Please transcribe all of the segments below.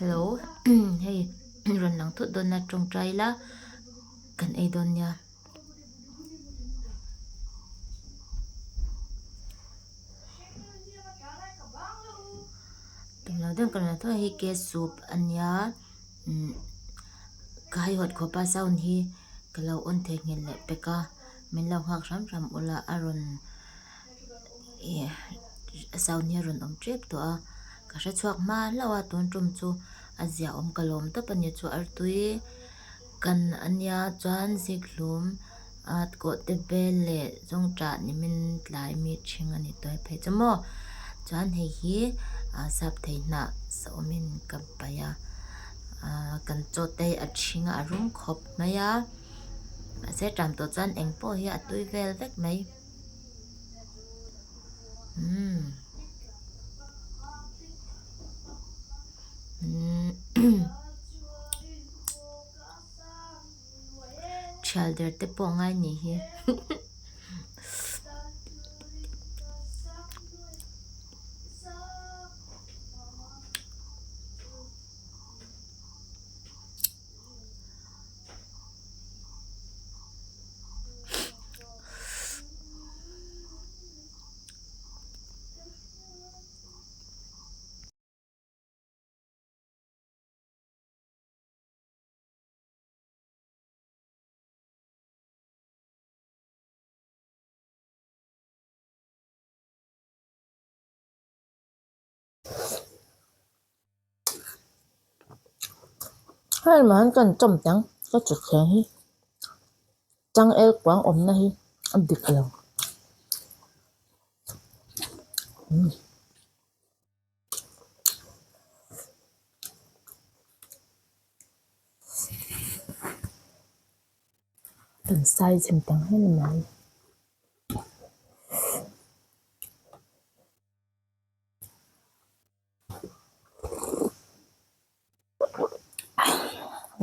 Hello, hey, ron lang thut don na trong trai la kan ai don nya. Tumla don kan na tho hi ke soup anya. Kai hot ko pa sound hi kalau on the ngin le peka min lau hak ram ula aron sound hi ron om trek to a ka sha chuak ma lawa ton tum chu azia om kalom ta pani chu artui kan anya chuan ziklum at ko te bele zong tra ni min tlai mi thing ani toy phe chamo chuan hei hi sap theina so min kapaya kan chote a thinga rum khop maya se tram to chuan engpo hi atui vel vek mai chalder te po ngai ni hi hai mà hắn cần trồng trắng có trực kháng hi trắng eo quán ổn na hi ăn địch lòng cần sai chừng trắng hay là mày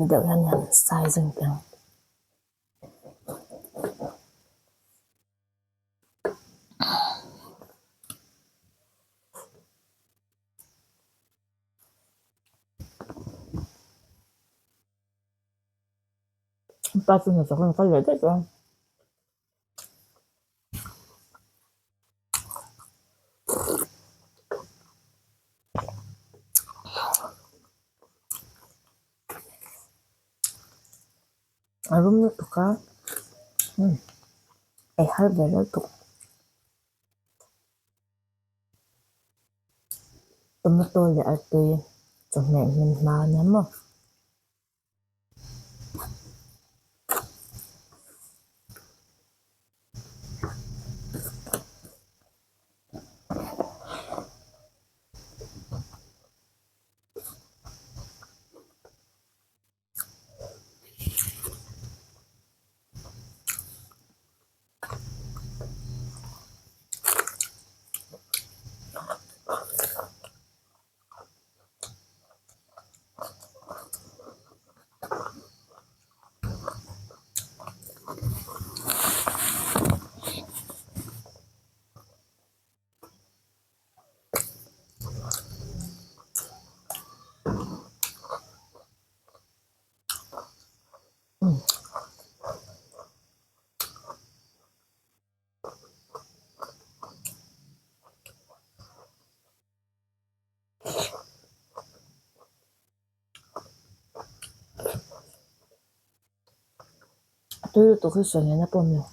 đợi anh nhận sai chừng trắng ba tuần rồi con có lấy đấy không Arum nước tục á ai hay về nước tục tomato là ở tươi cho mẹ mình mà nhắm mà tôi tụi cái sợi này nó bông nhiều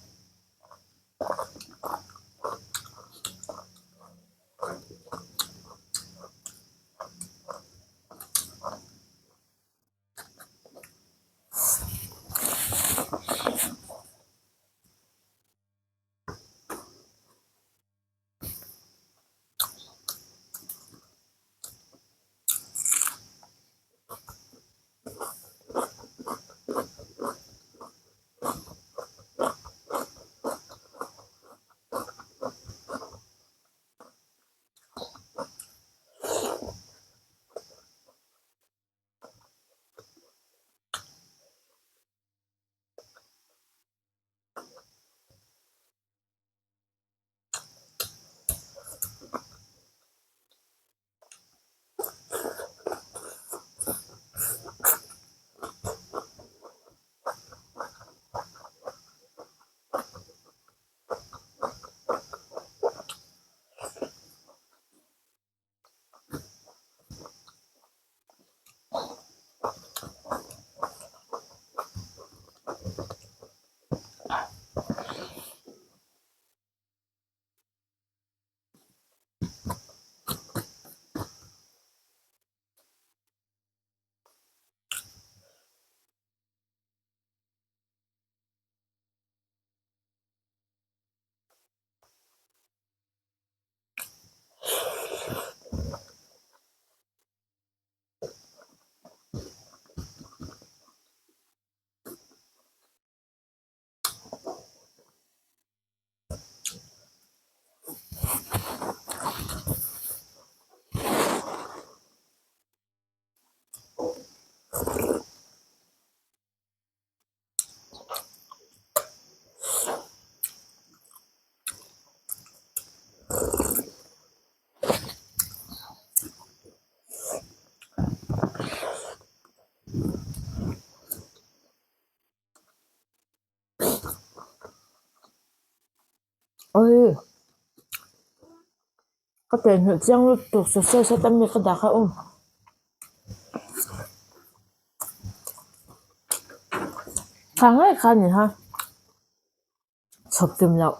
có tiền hiệu giang lúc tục sơ sơ sẽ tâm cái đá không kháng ấy khăn nhỉ ha sọc tìm lậu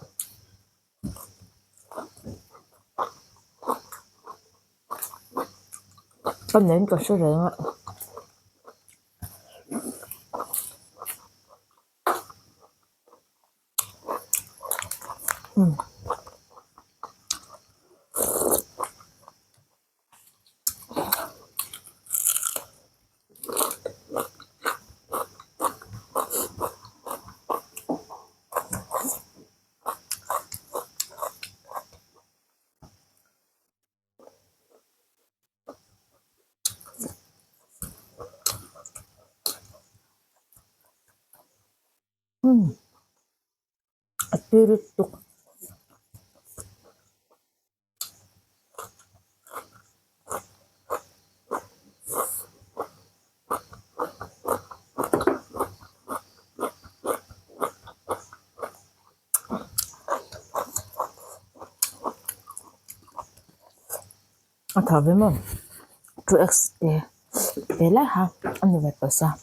con nến có số rừng ạ Atirit tuk thở với mồm trụ x để lại ha ăn như vậy ở sao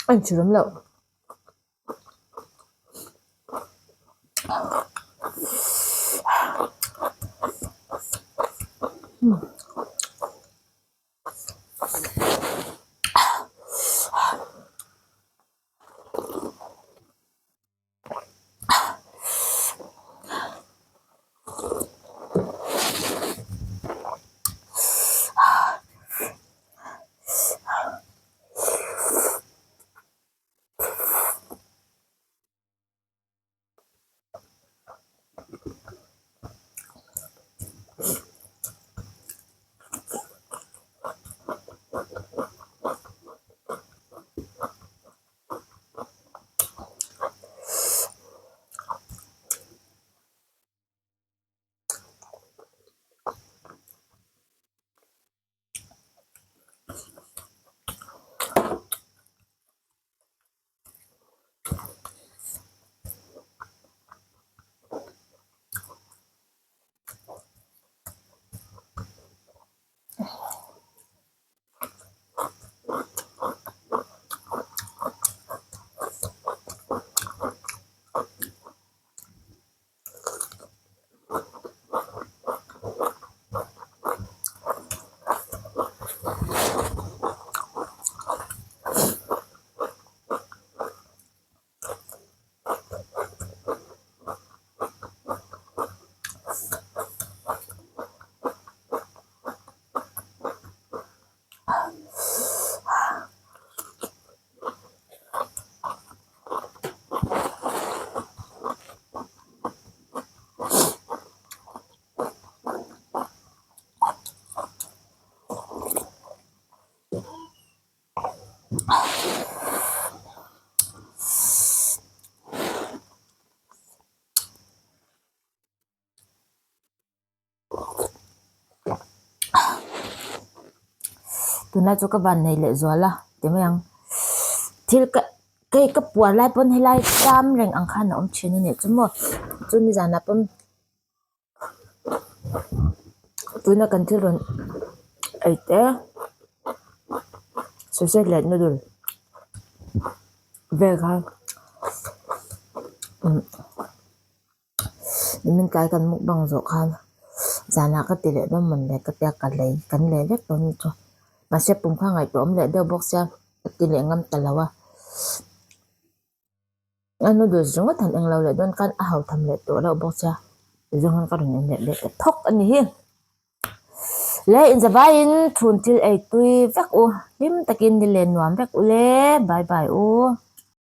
anh chỉ lắm lậu tuna chu ka ban nei le zuala temang thil ka puar lai pon helai tam reng ang khan om thina ne chumo chuni jana pom tuna kan thil ron aite sausage le noodle vega min kai kan mukbang zo khan jana ka tile do mon le ka pya ka lei kan le le ton cho ma se pum kha ngai tom le de box ya tile ngam talawa anu do zong than eng lo le don kan a hau tham le to lo box ya zong han ka ron le thok ani hi le in zabain thun til ei tui vek u him takin ni le nuam vek u le bye bye u